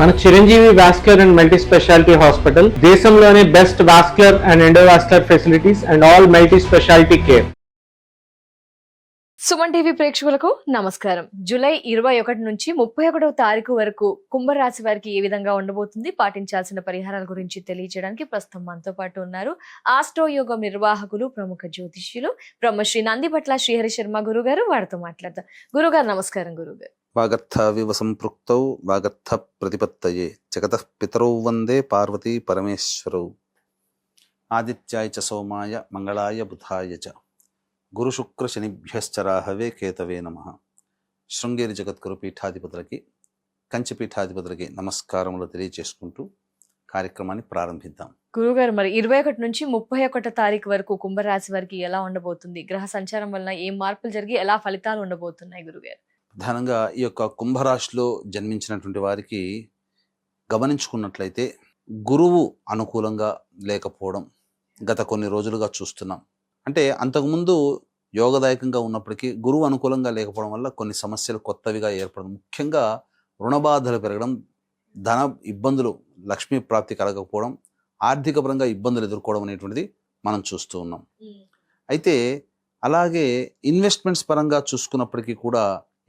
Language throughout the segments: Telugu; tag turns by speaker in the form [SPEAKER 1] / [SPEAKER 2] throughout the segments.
[SPEAKER 1] మన Chiranjeevi vascular and multi specialty hospital దేశంలోనే best vascular and endovascular facilities and all multi specialty care.
[SPEAKER 2] Suman TV ప్రేక్షకులకు నమస్కారం. జూలై 21 నుంచి 31వ తారీఖు వరకు కుంభరాశి వారికి ఏ విధంగా ఉండబోతుంది, పాటించాల్సిన పరిహారాల గురించి తెలియజేయడానికి ప్రస్తుతం మనతో పాటు ఉన్నారు ఆస్ట్రో యోగం నిర్వాహకులు, ప్రముఖ జ్యోతిష్యులు బ్రహ్మశ్రీ నందిబట్ల శ్రీహరి శర్మ గురుగారు. వారితో మాట్లాడతాం. గురుగారు నమస్కారం. గురుగారు,
[SPEAKER 3] వాగర్థవివ సంపృక్తౌ వాగర్థ ప్రతిపత్తయే జగతః పితరౌ వందే పార్వతీ పరమేశ్వరౌ. ఆదిత్యాయ చ సోమాయ మంగళాయ బుధాయ చ గురు శుక్ర శనిభ్యశ్చ రాహవే కేతవే నమః. శృంగేరి జగద్గురు పీఠాధిపతులకి, కంచి పీఠాధిపతులకి నమస్కారములు తెలియజేసుకుంటూ కార్యక్రమాన్ని ప్రారంభిద్దాం.
[SPEAKER 2] గురుగారు, మరి 21 నుంచి 31 తారీఖు వరకు కుంభరాశి వారికి ఎలా ఉండబోతుంది? గ్రహ సంచారం వలన ఏం మార్పులు జరిగి ఎలా ఫలితాలు ఉండబోతున్నాయి గురుగారు?
[SPEAKER 3] ప్రధానంగా ఈ యొక్క కుంభరాశిలో జన్మించినటువంటి వారికి గమనించుకున్నట్లయితే గురువు అనుకూలంగా లేకపోవడం గత కొన్ని రోజులుగా చూస్తున్నాం. అంటే అంతకుముందు యోగదాయకంగా ఉన్నప్పటికీ గురువు అనుకూలంగా లేకపోవడం వల్ల కొన్ని సమస్యలు కొత్తవిగా ఏర్పడడం, ముఖ్యంగా రుణబాధలు పెరగడం, ధన ఇబ్బందులు, లక్ష్మీ ప్రాప్తి కలగకపోవడం, ఆర్థిక పరంగా ఇబ్బందులు ఎదుర్కోవడం అనేటువంటిది మనం చూస్తూ ఉన్నాం. అయితే అలాగే ఇన్వెస్ట్మెంట్స్ పరంగా చూసుకున్నప్పటికీ కూడా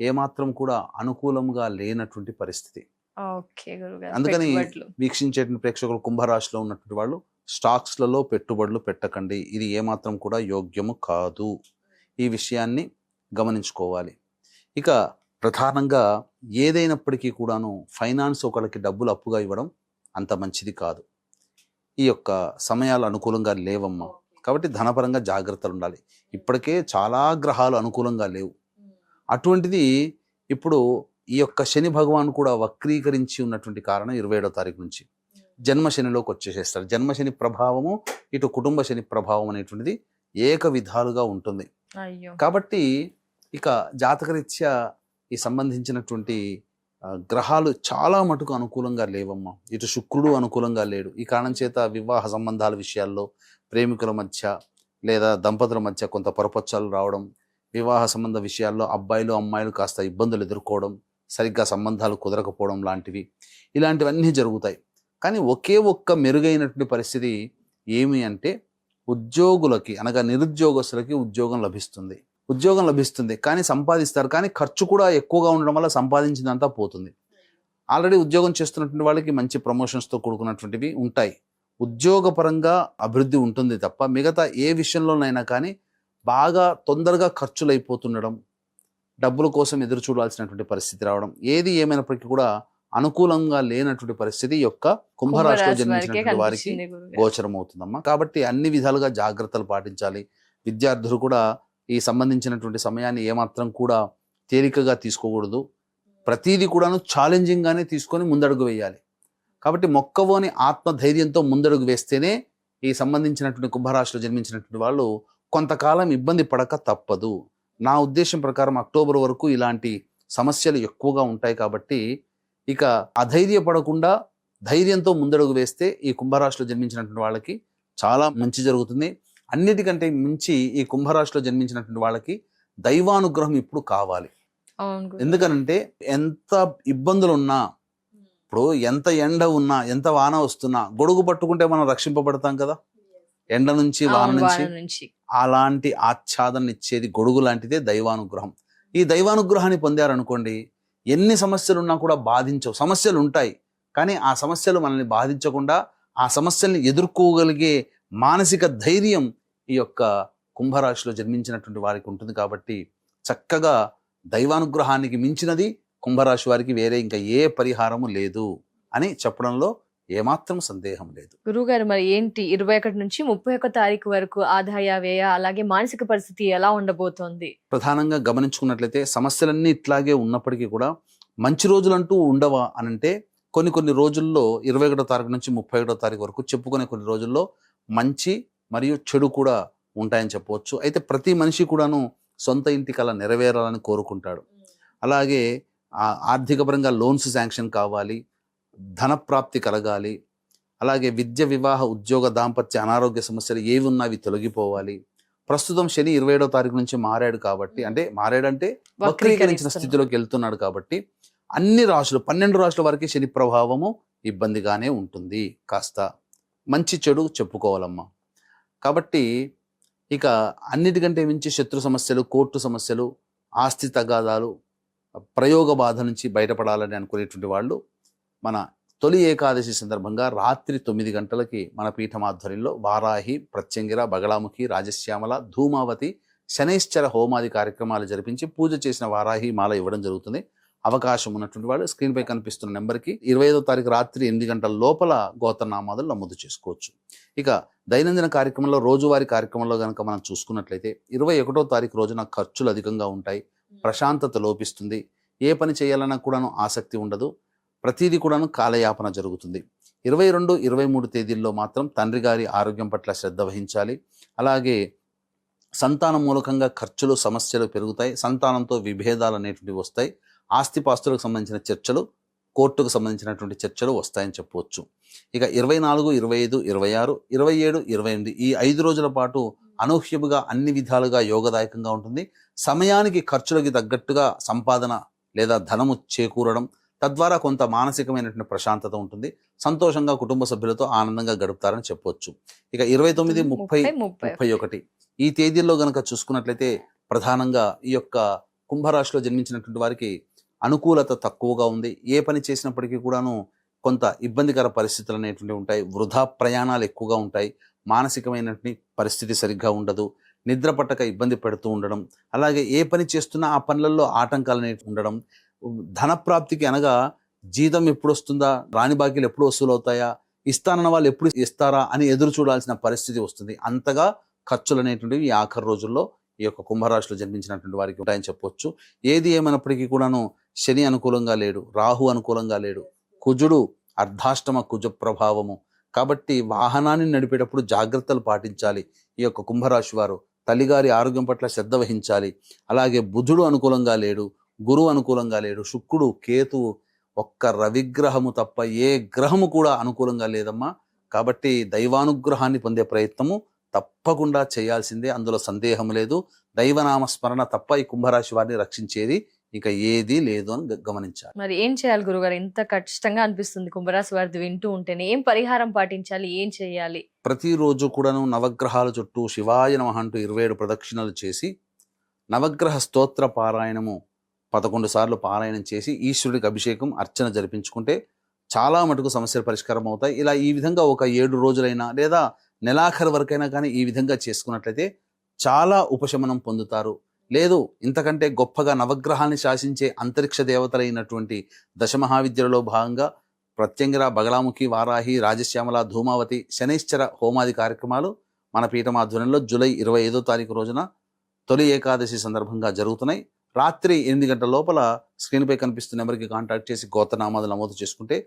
[SPEAKER 3] ఏమాత్రం కూడా అనుకూలంగా లేనటువంటి పరిస్థితి. అందుకని వీక్షించేటువంటి ప్రేక్షకులు కుంభరాశిలో ఉన్నటువంటి వాళ్ళు స్టాక్స్లలో పెట్టుబడులు పెట్టకండి, ఇది ఏమాత్రం కూడా యోగ్యము కాదు. ఈ విషయాన్ని గమనించుకోవాలి. ఇక ప్రధానంగా ఏదైనప్పటికీ కూడాను ఫైనాన్స్ ఒకరికి డబ్బులు అప్పుగా ఇవ్వడం అంత మంచిది కాదు. ఈ యొక్క సమయాలు అనుకూలంగా లేవమ్మా. కాబట్టి ధనపరంగా జాగ్రత్తలు ఉండాలి. ఇప్పటికే చాలా గ్రహాలు అనుకూలంగా లేవు. అటువంటిది ఇప్పుడు ఈ యొక్క శని భగవాన్ కూడా వక్రీకరించి ఉన్నటువంటి కారణం 27వ తారీఖు నుంచి జన్మశనిలోకి వచ్చేసేస్తారు. జన్మశని ప్రభావము ఇటు కుటుంబ శని ప్రభావం అనేటువంటిది ఏక విధాలుగా ఉంటుంది. కాబట్టి ఇక జాతకరీత్యా ఈ సంబంధించినటువంటి గ్రహాలు చాలా మటుకు అనుకూలంగా లేవమ్మా. ఇటు శుక్రుడు అనుకూలంగా లేడు. ఈ కారణం చేత వివాహ సంబంధాల విషయాల్లో ప్రేమికుల మధ్య లేదా దంపతుల మధ్య కొంత పొరపచ్చాలు రావడం, వివాహ సంబంధ విషయాల్లో అబ్బాయిలు అమ్మాయిలు కాస్త ఇబ్బందులు ఎదుర్కోవడం, సరిగ్గా సంబంధాలు కుదరకపోవడం లాంటివి, ఇలాంటివన్నీ జరుగుతాయి. కానీ ఒకే ఒక్క మెరుగైనటువంటి పరిస్థితి ఏమి అంటే ఉద్యోగులకి, అనగా నిరుద్యోగస్తులకి ఉద్యోగం లభిస్తుంది కానీ సంపాదిస్తారు, కానీ ఖర్చు కూడా ఎక్కువగా ఉండడం వల్ల సంపాదించిందంతా పోతుంది. ఆల్రెడీ ఉద్యోగం చేస్తున్నటువంటి వాళ్ళకి మంచి ప్రమోషన్స్తో కూడుకున్నటువంటివి ఉంటాయి. ఉద్యోగపరంగా అభివృద్ధి ఉంటుంది తప్ప మిగతా ఏ విషయంలోనైనా కానీ బాగా తొందరగా ఖర్చులు అయిపోతుండడం, డబ్బుల కోసం ఎదురు చూడాల్సినటువంటి పరిస్థితి రావడం, ఏది ఏమైనప్పటికీ కూడా అనుకూలంగా లేనటువంటి పరిస్థితి యొక్క కుంభరాశిలో జన్మించినటువంటి వారికి గోచరం అవుతుందమ్మా. కాబట్టి అన్ని విధాలుగా జాగ్రత్తలు పాటించాలి. విద్యార్థులు కూడా ఈ సంబంధించినటువంటి సమయాన్ని ఏమాత్రం కూడా తేలికగా తీసుకోకూడదు. ప్రతిదీ కూడాను ఛాలెంజింగ్ గానే తీసుకొని ముందడుగు వేయాలి. కాబట్టి మొక్కవోని ఆత్మధైర్యంతో ముందడుగు వేస్తేనే ఈ సంబంధించినటువంటి కుంభరాశిలో జన్మించినటువంటి వాళ్ళు కొంతకాలం ఇబ్బంది పడక తప్పదు. నా ఉద్దేశం ప్రకారం అక్టోబర్ వరకు ఇలాంటి సమస్యలు ఎక్కువగా ఉంటాయి. కాబట్టి ఇక అధైర్యపడకుండా ధైర్యంతో ముందడుగు వేస్తే ఈ కుంభరాశిలో జన్మించినటువంటి వాళ్ళకి చాలా మంచి జరుగుతుంది. అన్నిటికంటే మించి ఈ కుంభరాశిలో జన్మించినటువంటి వాళ్ళకి దైవానుగ్రహం ఇప్పుడు కావాలి. ఎందుకనంటే ఎంత ఇబ్బందులు ఉన్నా, ఇప్పుడు ఎంత ఎండ ఉన్నా, ఎంత వాన వస్తున్నా గొడుగు పట్టుకుంటే మనం రక్షింపబడతాం కదా, ఎండ నుంచి వాన నుంచి. అలాంటి ఆచ్ఛాదన ఇచ్చేది గొడుగు లాంటిదే దైవానుగ్రహం. ఈ దైవానుగ్రహాన్ని పొందారనుకోండి, ఎన్ని సమస్యలున్నా కూడా బాధించవు. సమస్యలు ఉంటాయి కానీ ఆ సమస్యలు మనల్ని బాధించకుండా ఆ సమస్యల్ని ఎదుర్కోగలిగే మానసిక ధైర్యం ఈ యొక్క కుంభరాశిలో జన్మించినటువంటి వారికి ఉంటుంది. కాబట్టి చక్కగా దైవానుగ్రహానికి మించినది కుంభరాశి వారికి వేరే ఇంకా ఏ పరిహారము లేదు అని చెప్పడంలో ఏమాత్రం సందేహం లేదు.
[SPEAKER 2] గురువుగారు, మరి ఏంటి 21 నుంచి 31 తారీఖు వరకు ఆదాయ వ్యయ అలాగే మానసిక పరిస్థితి ఎలా ఉండబోతోంది?
[SPEAKER 3] ప్రధానంగా గమనించుకున్నట్లయితే సమస్యలన్నీ ఇట్లాగే ఉన్నప్పటికీ కూడా మంచి రోజులంటూ ఉండవా అనంటే కొన్ని రోజుల్లో 21వ తారీఖు నుంచి 31వ తారీఖు వరకు చెప్పుకునే కొన్ని రోజుల్లో మంచి మరియు చెడు కూడా ఉంటాయని చెప్పవచ్చు. అయితే ప్రతి మనిషి కూడాను సొంత ఇంటి కల నెరవేరాలని కోరుకుంటాడు. అలాగే ఆర్థిక పరంగా లోన్స్ శాంక్షన్ కావాలి, ధనప్రాప్తి కలగాలి, అలాగే విద్య, వివాహ, ఉద్యోగ, దాంపత్య, అనారోగ్య సమస్యలు ఏవి ఉన్నా అవి తొలగిపోవాలి. ప్రస్తుతం శని 27వ తారీఖు నుంచి మారాడు కాబట్టి, అంటే మారాడంటే వక్రీకరించిన స్థితిలోకి వెళ్తున్నాడు కాబట్టి అన్ని రాశులు 12 రాశుల వరకు శని ప్రభావము ఇబ్బందిగానే ఉంటుంది. కాస్త మంచి చెడు చెప్పుకోవాలమ్మా. కాబట్టి ఇక అన్నిటికంటే మించి శత్రు సమస్యలు, కోర్టు సమస్యలు, ఆస్తి తగాదాలు, ప్రయోగ బాధ నుంచి బయటపడాలని అనుకునేటువంటి వాళ్ళు మన తొలి ఏకాదశి సందర్భంగా రాత్రి 9 గంటలకి మన పీఠం ఆధ్వర్యంలో వారాహి, ప్రత్యంగిర, బగళాముఖి, రాజశ్యామల, ధూమావతి, శనైశ్చర హోమాది కార్యక్రమాలు జరిపించి పూజ చేసిన వారాహి మాల ఇవ్వడం జరుగుతుంది. అవకాశం ఉన్నటువంటి వాళ్ళు స్క్రీన్పై కనిపిస్తున్న నెంబర్కి 25వ తారీఖు రాత్రి 8 గంటల లోపల గోత్రనామాదులు నమోదు చేసుకోవచ్చు. ఇక దైనందిన కార్యక్రమంలో, రోజువారీ కార్యక్రమంలో కనుక మనం చూసుకున్నట్లయితే 21వ తారీఖు రోజున ఖర్చులు అధికంగా ఉంటాయి, ప్రశాంతత లోపిస్తుంది, ఏ పని చేయాలన్నా కూడాను ఆసక్తి ఉండదు, ప్రతిదీ కూడాను కాలయాపన జరుగుతుంది. 22, 23 తేదీల్లో మాత్రం తండ్రి గారి ఆరోగ్యం పట్ల శ్రద్ధ వహించాలి. అలాగే సంతానం మూలకంగా ఖర్చులు, సమస్యలు పెరుగుతాయి, సంతానంతో విభేదాలు అనేటువంటివి వస్తాయి, ఆస్తిపాస్తులకు సంబంధించిన చర్చలు, కోర్టుకు సంబంధించినటువంటి చర్చలు వస్తాయని చెప్పవచ్చు. ఇక 24, 25, 26, 27, 28 ఈ 5 రోజుల పాటు అనూహ్యముగా అన్ని విధాలుగా యోగదాయకంగా ఉంటుంది. సమయానికి ఖర్చులకి తగ్గట్టుగా సంపాదన లేదా ధనము చేకూరడం, తద్వారా కొంత మానసికమైనటువంటి ప్రశాంతత ఉంటుంది. సంతోషంగా కుటుంబ సభ్యులతో ఆనందంగా గడుపుతారని చెప్పవచ్చు. ఇక 29, 30, 31 ఈ తేదీల్లో గనక చూసుకున్నట్లయితే ప్రధానంగా ఈ యొక్క కుంభరాశిలో జన్మించినటువంటి వారికి అనుకూలత తక్కువగా ఉంది. ఏ పని చేసినప్పటికీ కూడాను కొంత ఇబ్బందికర పరిస్థితులు అనేటువంటివి ఉంటాయి. వృధా ప్రయాణాలు ఎక్కువగా ఉంటాయి, మానసికమైనటువంటి పరిస్థితి సరిగ్గా ఉండదు, నిద్ర పట్టక ఇబ్బంది పెడుతూ ఉండడం, అలాగే ఏ పని చేస్తున్నా ఆ పనులలో ఆటంకాలు అనేవి ఉండడం, ధనప్రాప్తికి అనగా జీతం ఎప్పుడు వస్తుందా, రాని బాకీలు ఎప్పుడు వసూలు అవుతాయా, ఇస్తానన్న వాళ్ళు ఎప్పుడు ఇస్తారా అని ఎదురు చూడాల్సిన పరిస్థితి వస్తుంది. అంతగా ఖర్చులు అనేటువంటివి ఈ ఆఖరి రోజుల్లో ఈ యొక్క కుంభరాశిలో జన్మించినటువంటి వారికి ఉంటాయని చెప్పొచ్చు. ఏది ఏమైనప్పటికీ కూడాను శని అనుకూలంగా లేడు, రాహు అనుకూలంగా లేడు, కుజుడు అర్ధాష్టమ కుజ ప్రభావము. కాబట్టి వాహనాన్ని నడిపేటప్పుడు జాగ్రత్తలు పాటించాలి. ఈ యొక్క కుంభరాశి వారు తల్లిగారి ఆరోగ్యం పట్ల శ్రద్ధ వహించాలి. అలాగే బుధుడు అనుకూలంగా లేడు, గురువు అనుకూలంగా లేడు, శుక్రుడు, కేతువు, ఒక్క రవిగ్రహము తప్ప ఏ గ్రహము కూడా అనుకూలంగా లేదమ్మా. కాబట్టి దైవానుగ్రహాన్ని పొందే ప్రయత్నము తప్పకుండా చేయాల్సిందే, అందులో సందేహం లేదు. దైవనామ స్మరణ తప్ప ఈ కుంభరాశి వారిని రక్షించేది ఇక ఏదీ లేదు అని గమనించాలి.
[SPEAKER 2] మరి ఏం చేయాలి గురుగారు? ఇంత కష్టంగా అనిపిస్తుంది కుంభరాశి వారిది వింటూ ఉంటేనే. ఏం పరిహారం పాటించాలి, ఏం చేయాలి?
[SPEAKER 3] ప్రతిరోజు కూడాను నవగ్రహాల చుట్టూ శివాయ నమః అంటూ 27 ప్రదక్షిణలు చేసి నవగ్రహ స్తోత్ర పారాయణము 11 సార్లు పారాయణం చేసి ఈశ్వరుడికి అభిషేకం, అర్చన జరిపించుకుంటే చాలా మటుకు సమస్యలు పరిష్కారం అవుతాయి. ఇలా ఈ విధంగా ఒక 7 రోజులైనా లేదా నెలాఖరు వరకైనా కానీ ఈ విధంగా చేసుకున్నట్లయితే చాలా ఉపశమనం పొందుతారు. లేదు ఇంతకంటే గొప్పగా నవగ్రహాన్ని శాసించే అంతరిక్ష దేవతలైనటువంటి దశమహావిద్యలలో భాగంగా ప్రత్యంగిర, బగళాముఖి, వారాహి, రాజశ్యామల, ధూమావతి, శనైశ్చర హోమాది కార్యక్రమాలు మన పీఠం ఆధ్వర్యంలో జూలై 25వ తారీఖు రోజున తొలి ఏకాదశి సందర్భంగా జరుగుతున్నాయి. రాత్రి 8 గంటల లోపల స్క్రీన్పై కనిపిస్తున్న నెంబర్కి కాంటాక్ట్ చేసి గోత్రనామాలు నమోదు చేసుకుంటే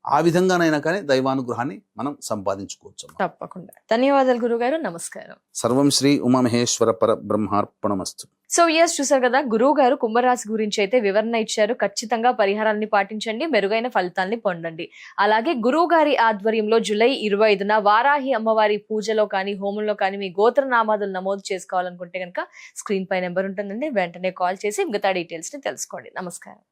[SPEAKER 3] ఆ విధంగానైనా కానీ దైవానుగ్రహాన్ని మనం సంపాదించుకోవచ్చు.
[SPEAKER 2] తప్పకుండా. ధన్యవాదాలు గురుగారు. నమస్కారం.
[SPEAKER 3] సర్వం శ్రీ ఉమామహేశ్వర పర బ్రహ్మార్పణమస్తు.
[SPEAKER 2] సో ఎస్, చూసారు కదా, గురువు గారు కుంభరాశి గురించి అయితే వివరణ ఇచ్చారు. ఖచ్చితంగా పరిహారాన్ని పాటించండి, మెరుగైన ఫలితాల్ని పొందండి. అలాగే గురువు గారి ఆధ్వర్యంలో జూలై 25న వారాహి అమ్మవారి పూజలో కానీ, హోమంలో కానీ మీ గోత్రనామాదులు నమోదు చేసుకోవాలనుకుంటే కనుక స్క్రీన్ పై నెంబర్ ఉంటుందండి, వెంటనే కాల్ చేసి మిగతా డీటెయిల్స్ ని తెలుసుకోండి. నమస్కారం.